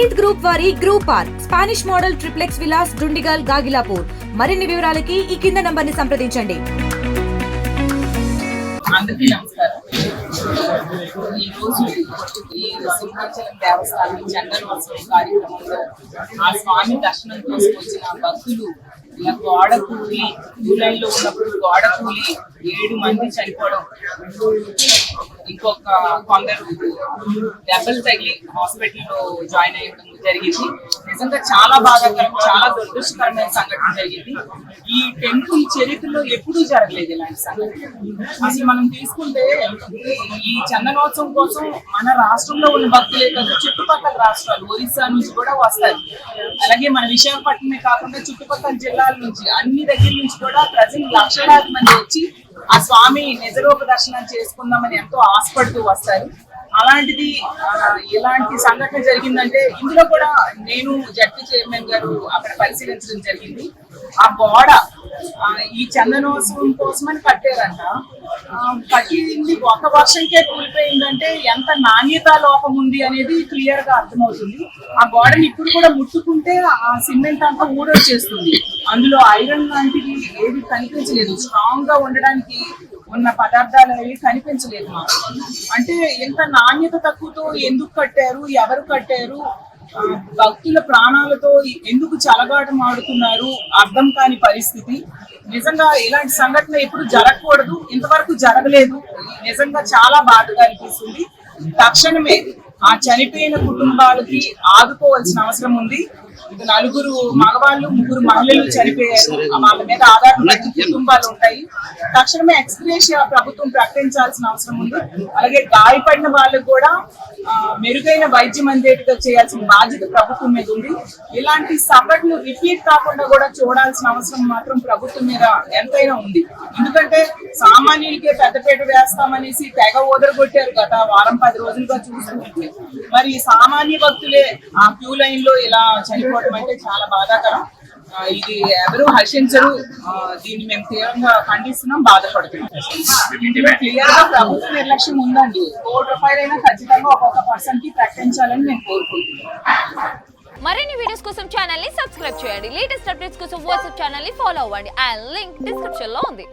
Praneeth group వారి group park Spanish model triplex Vilas Dundigal Gagillapur. మరిన్ని వివరాలకి ఈ కింద నంబర్ని సంప్రదించండి. అందరికీ నమస్కారం. ఈరోజు ఈ సింహాచలం దేవస్థానం చందనోత్సవం కార్యక్రమంలో ఆ స్వామి దర్శనం కోసం వచ్చిన భక్తులు ఇలా గోడ కూలి ఊళ్ళలో ఉన్నప్పుడు గోడ కూలి 7 మంది చనిపోవడం, ఇంకొక కొందరు దెబ్బలు తగిలి హాస్పిటల్లో జాయిన్ అయ్యడం జరిగింది. నిజంగా చాలా బాధాకరం, చాలా దురదృష్టకరమైన సంఘటన జరిగింది. ఈ టెంపుల్ చరిత్రలో ఎప్పుడూ జరగలేదు ఇలాంటి సంఘటన. అసలు మనం తీసుకుంటే ఈ చందనోత్సవం కోసం మన రాష్ట్రంలో ఉన్న భక్తులే కాదు, చుట్టుపక్కల రాష్ట్రాలు ఒరిస్సా నుంచి కూడా వస్తారు. అలాగే మన విశాఖపట్నమే కాకుండా చుట్టుపక్కల జిల్లాల నుంచి అన్ని దగ్గర నుంచి కూడా ప్రజలు లక్షలాది మంది వచ్చి ఆ స్వామి నిజరూప దర్శనం చేసుకుందామని ఎంతో ఆశపడుతూ వస్తారు. అలాంటిది ఇలాంటి సంఘటన జరిగిందంటే ఇందులో కూడా నేను జడ్పీ చైర్మన్ గారు అక్కడ పరిశీలించడం జరిగింది. ఆ గోడ ఈ చందనోత్సవం కోసమని కట్టారంట. కట్టింది ఒక వర్షంకే కూలిపోయిందంటే ఎంత నాణ్యతా లోపం ఉంది అనేది క్లియర్ గా అర్థమవుతుంది. ఆ గోడని ఇప్పుడు కూడా ముట్టుకుంటే ఆ సిమెంట్ అంతా ఊడొచ్చేస్తుంది. అందులో ఐరన్ లాంటివి ఏవి కనిపించలేదు, స్ట్రాంగ్ గా ఉండడానికి ఉన్న పదార్థాలు అనేవి కనిపించలేదు మాకు. అంటే ఎంత నాణ్యత తక్కువతో ఎందుకు కట్టారు, ఎవరు కట్టారు, భక్తుల ప్రాణాలతో ఎందుకు చెలగాటం ఆడుతున్నారు అర్థం కాని పరిస్థితి. నిజంగా ఇలాంటి సంఘటన ఎప్పుడు జరగకూడదు, ఇంతవరకు జరగలేదు. నిజంగా చాలా బాధగా అనిపిస్తుంది. తక్షణమే ఆ చనిపోయిన కుటుంబాలకి ఆదుకోవాల్సిన అవసరం ఉంది. 4 మగవాళ్ళు 3 మహిళలు చనిపోయారు. వాళ్ళ మీద ఆధారపడిన కుటుంబాలు ఉంటాయి. తక్షణమే ఎక్స్గ్రేషియా ప్రభుత్వం ప్రకటించాల్సిన అవసరం ఉంది. అలాగే గాయపడిన వాళ్ళకు కూడా మెరుగైన వైద్యం అందేట్టుగా చేయాల్సిన బాధ్యత ప్రభుత్వం మీద ఉంది. ఇలాంటి సంఘటనలు రిపీట్ కాకుండా కూడా చూడాల్సిన అవసరం మాత్రం ప్రభుత్వం మీద ఎంతైనా ఉంది. ఎందుకంటే సామాన్యులకే పెద్దపేట వేస్తామనేసి తెగ ఓదరగొట్టారు గత వారం 10 రోజులుగా చూస్తుంటే. మరి సామాన్య భక్తులే ఆ క్యూ లైన్ లో ఇలా చనిపోవడం అంటే చాలా బాధాకరం. ఇది ఎవరు హర్షించరు. దీన్ని మేము తీవ్రంగా ఖండిస్తున్నాం, బాధపడుతున్నాం. క్లియర్ గా ప్రభుత్వ నిర్లక్ష్యం ఉందండి. ₹1 అయినా ఖచ్చితంగా ఒక్కొక్క పర్సన్ కి ప్రకటించాలని మేము కోరుకుంటున్నాం. మరిన్ని వీడియోస్ కోసం ఛానల్ ని సబ్స్క్రైబ్ చేయండి. లేటెస్ట్ అప్డేట్స్ కోసం వాట్సాప్ ఛానల్ ని ఫాలో అవ్వండి. ఆ లింక్ డిస్క్రిప్షన్ లో ఉంది.